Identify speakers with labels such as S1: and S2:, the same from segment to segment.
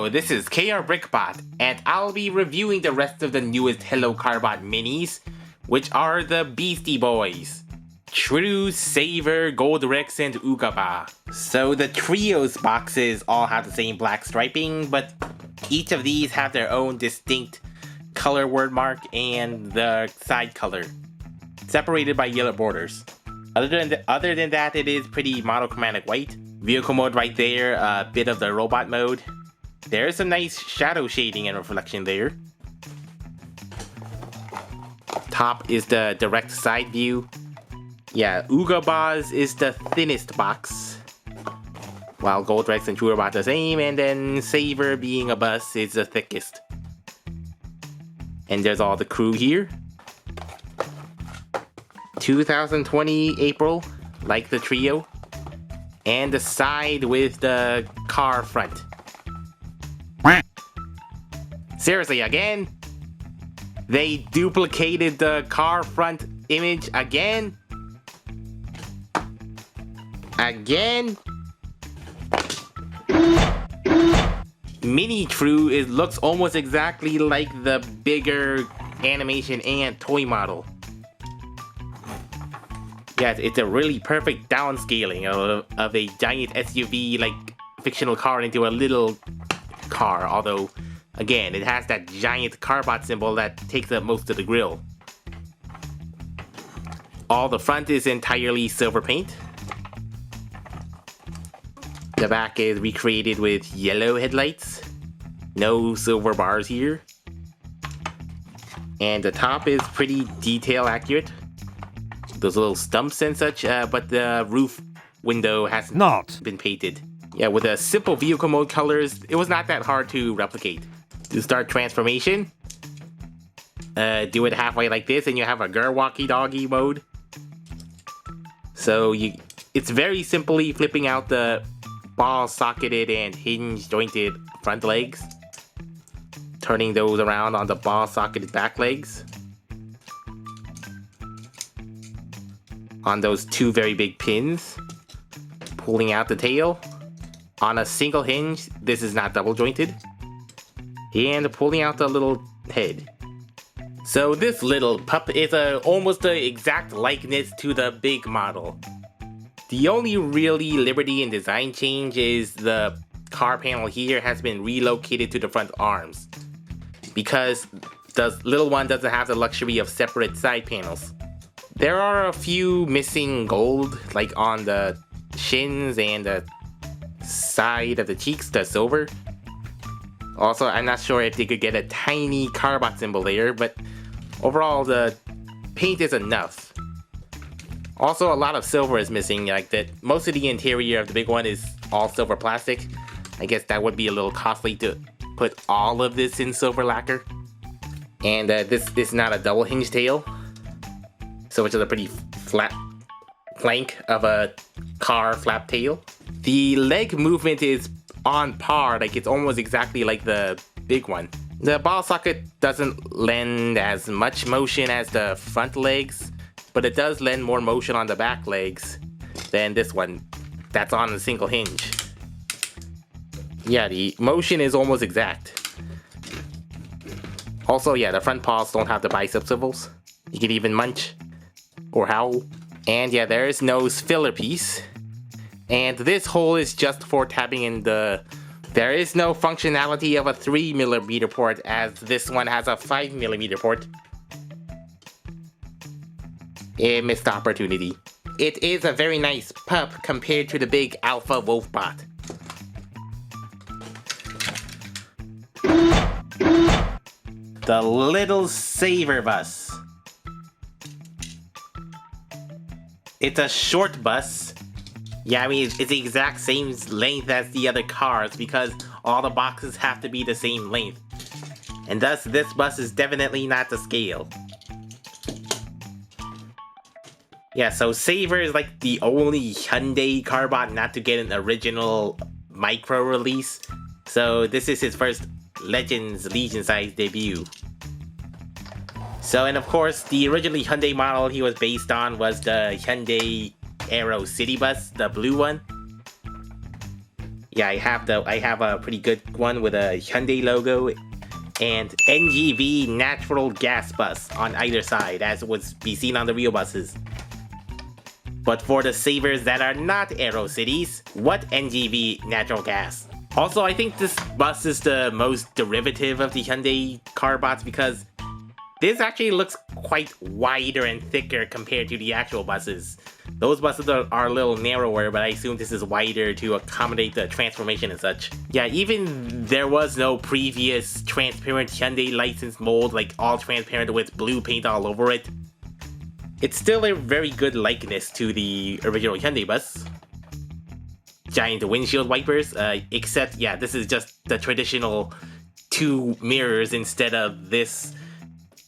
S1: Hello, this is KRBrickBot, and I'll be reviewing the rest of the newest Helloka봇 minis, which are the Beastie Boys. True, Saver, Goldrex, and Ugaba. So the Trios boxes all have the same black striping, but each of these have their own distinct color word mark and the side color, separated by yellow borders. Other than that, it is pretty monochromatic white. Vehicle mode right there, a bit of the robot mode. There's some nice shadow shading and reflection there. Top is the direct side view. Yeah, Ugaba's is the thinnest box, while Goldrex and True are about the same, and then Saver, being a bus, is the thickest. And there's all the crew here. 2020 April, like the trio. And the side with the car front. Seriously, again? They duplicated the car front image again? Again? Mini True, it looks almost exactly like the bigger animation and toy model. Yeah, it's a really perfect downscaling of a giant SUV like fictional car into a little car, although again, it has that giant Carbot symbol that takes up most of the grille. All the front is entirely silver paint. The back is recreated with yellow headlights. No silver bars here. And the top is pretty detail accurate. Those little stumps and such, but the roof window has not been painted. Yeah, with the simple vehicle mode colors, it was not that hard to replicate. To start transformation, do it halfway like this and you have a walkie-doggy mode. So it's very simply flipping out the ball-socketed and hinge-jointed front legs, turning those around on the ball-socketed back legs. On those two very big pins, pulling out the tail. On a single hinge, this is not double jointed. And pulling out the little head. So this little pup is almost the exact likeness to the big model. The only really liberty in design change is the car panel here has been relocated to the front arms, because the little one doesn't have the luxury of separate side panels. There are a few missing gold, like on the shins and the side of the cheeks, the silver. Also, I'm not sure if they could get a tiny Carbot symbol there, but overall the paint is enough. Also, a lot of silver is missing, like that. Most of the interior of the big one is all silver plastic. I guess that would be a little costly to put all of this in silver lacquer. And this is not a double hinge tail. So it's a pretty flat flank of a car flap tail. The leg movement is on par, like it's almost exactly like the big one. The ball socket doesn't lend as much motion as the front legs, but it does lend more motion on the back legs than this one that's on a single hinge. Yeah, the motion is almost exact. Also, yeah, the front paws don't have the bicep swivels. You can even munch or howl. And yeah, there is no filler piece. And this hole is just for tapping in the... There is no functionality of a 3mm port, as this one has a 5mm port. A missed opportunity. It is a very nice pup compared to the big Alpha Wolfbot. The little Saver bus. It's a short bus. Yeah, I mean, it's the exact same length as the other cars because all the boxes have to be the same length. And thus, this bus is definitely not to scale. Yeah, so Saver is like the only Hyundai Carbot not to get an original micro release. So this is his first Legends Legion size debut. So, and of course, the originally Hyundai model he was based on was the Hyundai Aero City Bus, the blue one. Yeah, I have a pretty good one with a Hyundai logo and NGV natural gas bus on either side, as would be seen on the real buses. But for the savers that are not Aero Cities, what NGV natural gas? Also, I think this bus is the most derivative of the Hyundai Carbots because this actually looks quite wider and thicker compared to the actual buses. Those buses are a little narrower, but I assume this is wider to accommodate the transformation and such. Yeah, even there was no previous transparent Hyundai license mold, like all transparent with blue paint all over it. It's still a very good likeness to the original Hyundai bus. Giant windshield wipers, except, yeah, this is just the traditional 2 mirrors instead of this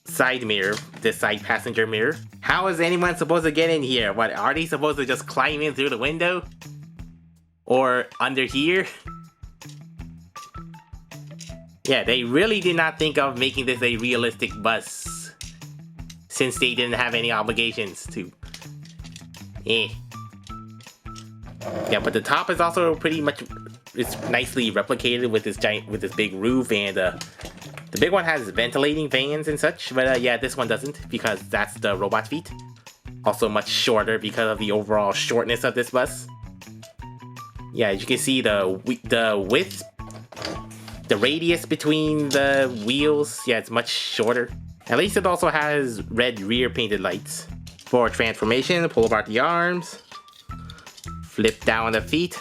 S1: side mirror, this side passenger mirror. How is anyone supposed to get in here? What, are they supposed to just climb in through the window? Or under here? Yeah, they really did not think of making this a realistic bus, since they didn't have any obligations to. Yeah, but the top is also pretty much, it's nicely replicated with this big roof, and the big one has ventilating fans and such, but yeah, this one doesn't because that's the robot feet. Also much shorter because of the overall shortness of this bus. Yeah, as you can see, the width, the radius between the wheels, yeah, it's much shorter. At least it also has red rear painted lights. For transformation, pull apart the arms, flip down the feet.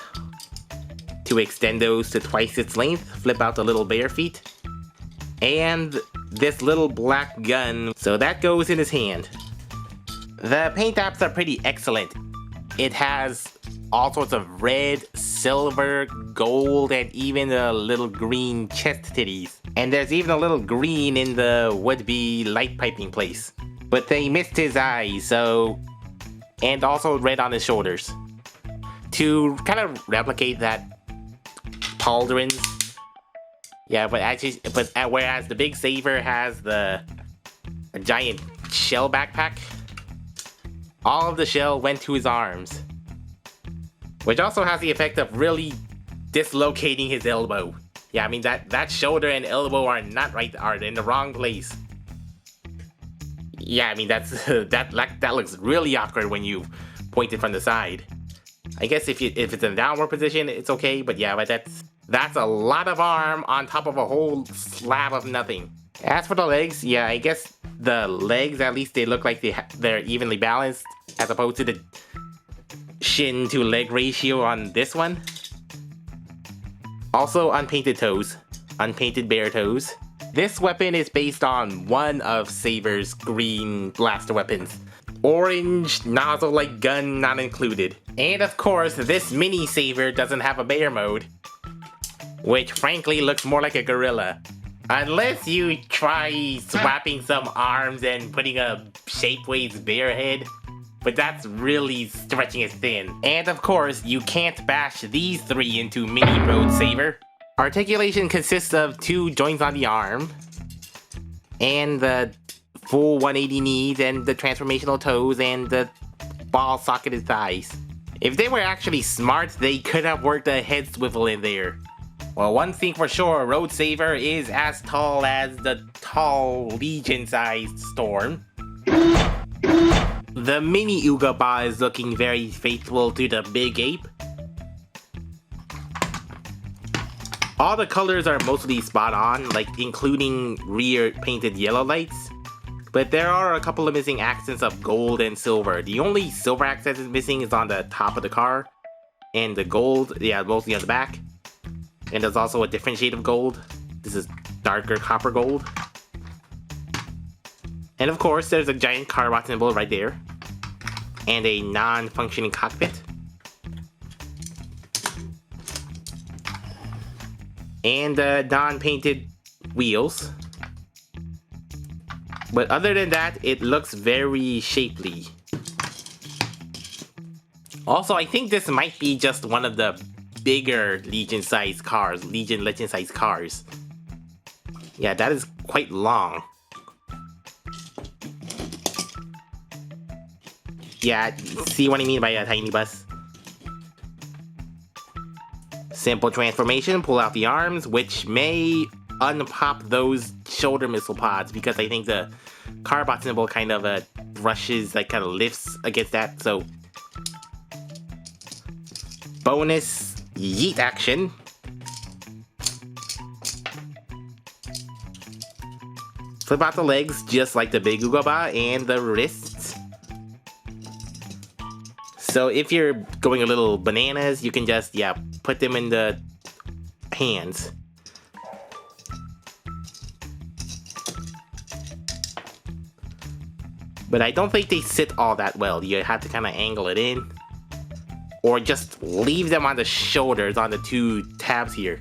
S1: To extend those to twice its length, flip out the little bare feet. And this little black gun, so that goes in his hand. The paint apps are pretty excellent. It has all sorts of red, silver, gold, and even a little green chest titties. And there's even a little green in the would-be light piping place. But they missed his eyes, so... And also red on his shoulders. To kind of replicate that pauldrons. Yeah, but actually, whereas the Big Saver has a giant shell backpack, all of the shell went to his arms. Which also has the effect of really dislocating his elbow. Yeah, I mean that shoulder and elbow are in the wrong place. Yeah, I mean that looks really awkward when you point it from the side. I guess if it's in a downward position, it's okay, but yeah, but that's a lot of arm on top of a whole slab of nothing. As for the legs, yeah, I guess the legs, at least they look like they're evenly balanced, as opposed to the shin to leg ratio on this one. Also unpainted toes, unpainted bare toes. This weapon is based on one of Saber's green blaster weapons. Orange nozzle-like gun not included. And of course, this mini Saber doesn't have a bear mode, which frankly looks more like a gorilla. Unless you try swapping some arms and putting a Shapeways bear head, but that's really stretching it thin. And of course, you can't bash these 3 into Mini Road Saver. Articulation consists of 2 joints on the arm, and the full 180 knees, and the transformational toes, and the ball socketed thighs. If they were actually smart, they could have worked a head swivel in there. Well, one thing for sure, Road Saver is as tall as the tall Legion-sized Storm. The mini Ugaba is looking very faithful to the big ape. All the colors are mostly spot on, like including rear painted yellow lights. But there are a couple of missing accents of gold and silver. The only silver accent is missing is on the top of the car. And the gold, yeah, mostly on the back. And there's also a different shade of gold. This is darker copper gold. And of course, there's a giant Carbot symbol right there. And a non-functioning cockpit. And non-painted wheels. But other than that, it looks very shapely. Also, I think this might be just one of the bigger Legion-sized cars, Legion Legend-sized cars. Yeah, that is quite long. Yeah, see what I mean by a tiny bus? Simple transformation, pull out the arms, which may unpop those shoulder missile pods because I think the Carbot symbol kind of brushes, like kind of lifts against that, so bonus yeet action. Flip out the legs just like the big Ugaba and the wrists. So if you're going a little bananas, you can just, yeah, put them in the hands. But I don't think they sit all that well. You have to kind of angle it in. Or just leave them on the shoulders on the two tabs here.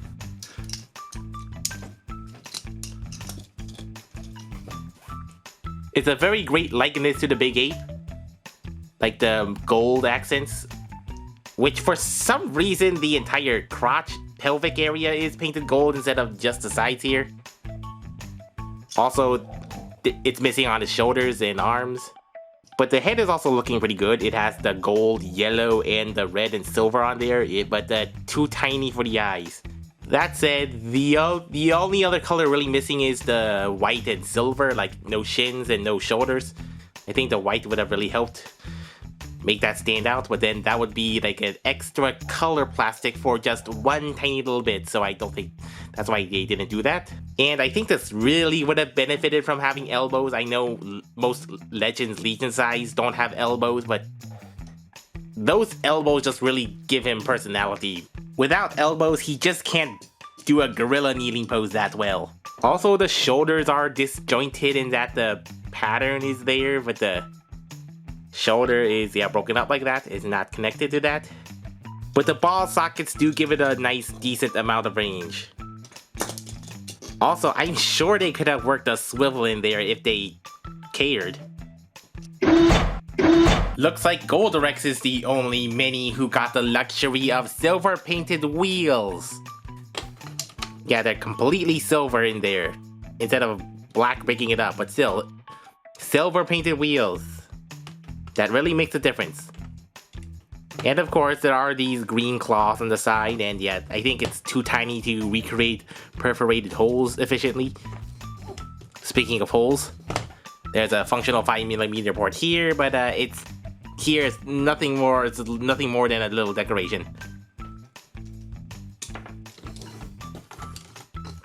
S1: It's a very great likeness to the Big Ape. Like the gold accents. Which for some reason the entire crotch, pelvic area is painted gold instead of just the sides here. Also, it's missing on the shoulders and arms. But the head is also looking pretty good. It has the gold, yellow, and the red and silver on there, but too tiny for the eyes. That said, the only other color really missing is the white and silver, like no shins and no shoulders. I think the white would have really helped make that stand out, but then that would be like an extra color plastic for just one tiny little bit, so I don't think that's why they didn't do that. And I think this really would have benefited from having elbows. I know most Legends Legion size don't have elbows, but those elbows just really give him personality. Without elbows, he just can't do a gorilla kneeling pose that well. Also, the shoulders are disjointed in that the pattern is there, but the shoulder is, yeah, broken up like that. It's not connected to that. But the ball sockets do give it a nice, decent amount of range. Also, I'm sure they could have worked a swivel in there if they cared. Looks like Goldrex is the only mini who got the luxury of silver painted wheels. Yeah, they're completely silver in there, instead of black breaking it up, but still, silver painted wheels. That really makes a difference. And of course, there are these green claws on the side, and yeah, I think it's too tiny to recreate perforated holes efficiently. Speaking of holes, there's a functional 5mm port here, but it's nothing more. It's nothing more than a little decoration.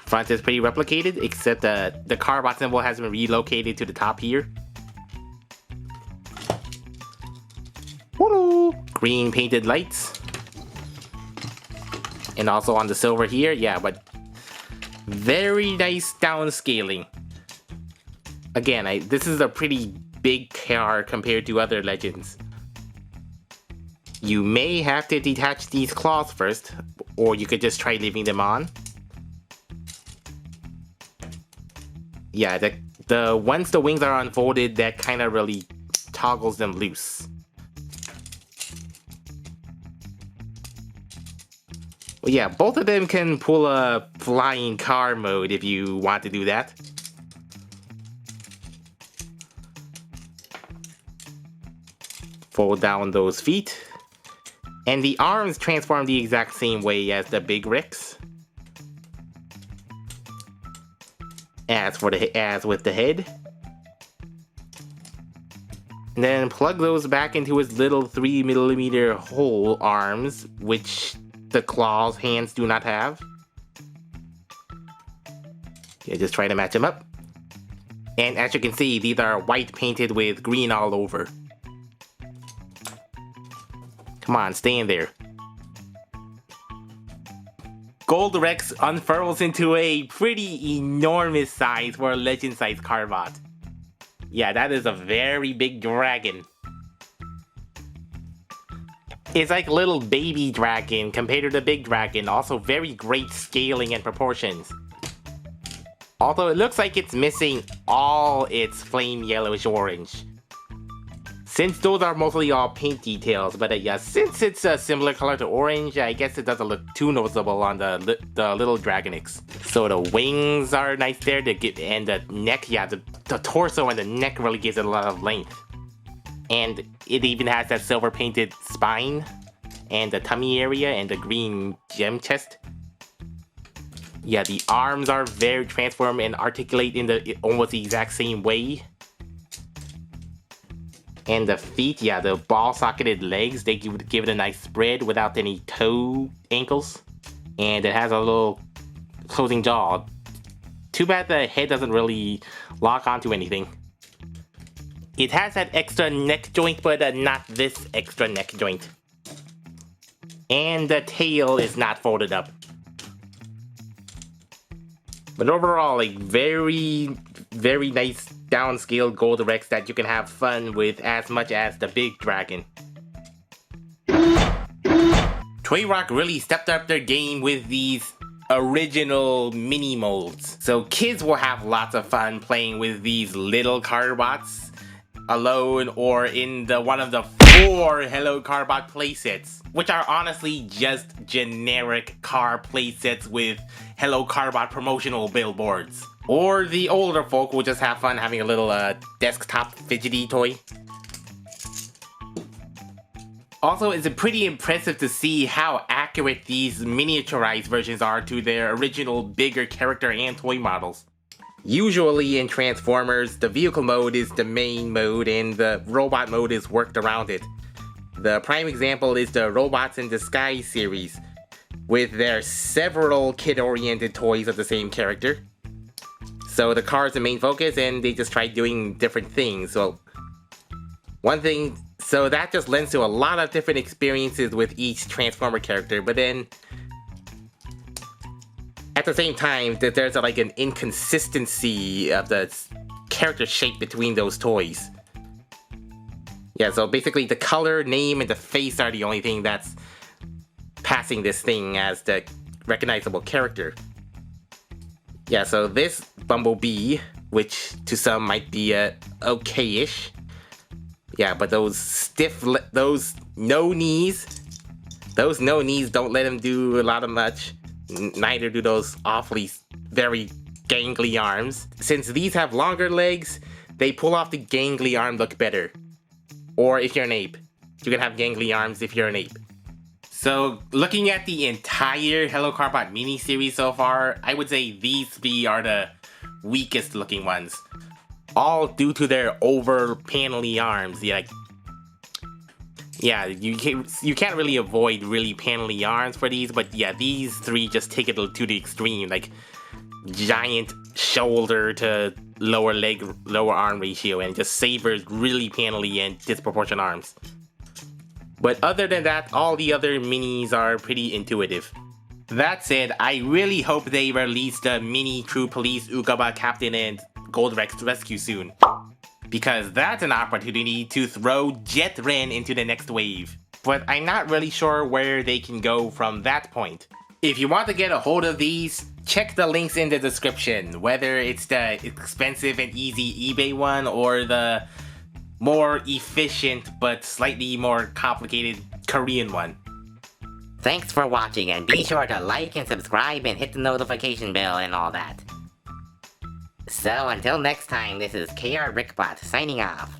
S1: Front is pretty replicated, except the Carbot symbol has been relocated to the top here. Green painted lights. And also on the silver here, yeah, but very nice downscaling. Again, this is a pretty big car compared to other Legends. You may have to detach these claws first, or you could just try leaving them on. Yeah, once the wings are unfolded, that kind of really toggles them loose. Well, yeah, both of them can pull a flying car mode if you want to do that. Fold down those feet. And the arms transform the exact same way as the big Rex. As with the head. And then plug those back into his little 3mm hole arms, which the claws hands do not have. Yeah, just try to match them up. And as you can see, these are white painted with green all over. Come on, stay in there. Goldrex unfurls into a pretty enormous size for a legend size Carbot. Yeah, that is a very big dragon. It's like a little baby dragon compared to the big dragon, also very great scaling and proportions. Although it looks like it's missing all its flame yellowish orange. Since those are mostly all paint details, but yeah, since it's a similar color to orange, I guess it doesn't look too noticeable on the little Dragonix. So the wings are nice there, and the neck, yeah, the torso and the neck really gives it a lot of length. And it even has that silver painted spine. and the tummy area and the green gem chest. Yeah, the arms are very transform and articulate in the almost the exact same way. And the feet, yeah, the ball-socketed legs, they give it a nice spread without any toe ankles. And it has a little closing jaw. Too bad the head doesn't really lock onto anything. It has that extra neck joint, but not this extra neck joint. And the tail is not folded up. But overall, like very nice downscaled Goldrex that you can have fun with as much as the big dragon. Toy Rock really stepped up their game with these original mini molds. So kids will have lots of fun playing with these little Carbots alone or in one of the 4 hellokabbot playsets, which are honestly just generic car playsets with hellokabbot promotional billboards. Or the older folk will just have fun having a little desktop fidgety toy. Also, it's pretty impressive to see how accurate these miniaturized versions are to their original bigger character and toy models. Usually in Transformers, the vehicle mode is the main mode and the robot mode is worked around it. The prime example is the Robots in Disguise series, with their several kid-oriented toys of the same character. So the car is the main focus and they just try doing different things. So that just lends to a lot of different experiences with each Transformer character, but then at the same time, there's like an inconsistency of the character shape between those toys. Yeah, so basically the color, name, and the face are the only thing that's passing this thing as the recognizable character. Yeah, so this Bumblebee, which to some might be okay-ish. Yeah, but those no knees don't let him do a lot of much. Neither do those awfully very gangly arms. Since these have longer legs, they pull off the gangly arm look better. Or if you're an ape, you can have gangly arms if you're an ape. So looking at the entire hellokabbot mini-series so far, I would say these 3 are the weakest looking ones. All due to their over-panely arms. Yeah, you can't really avoid really panely arms for these, but yeah, these 3 just take it to the extreme, like giant shoulder to lower arm ratio, and just Saber's really panely and disproportionate arms. But other than that, all the other minis are pretty intuitive. That said, I really hope they release the Mini True Police Ugaba Captain and Goldrex Rescue soon. Because that's an opportunity to throw Jet Ren into the next wave. But I'm not really sure where they can go from that point. If you want to get a hold of these, check the links in the description, whether it's the expensive and easy eBay one or the more efficient but slightly more complicated Korean one.
S2: Thanks for watching, and be sure to like and subscribe and hit the notification bell and all that. So until next time, this is KRBrickBot signing off.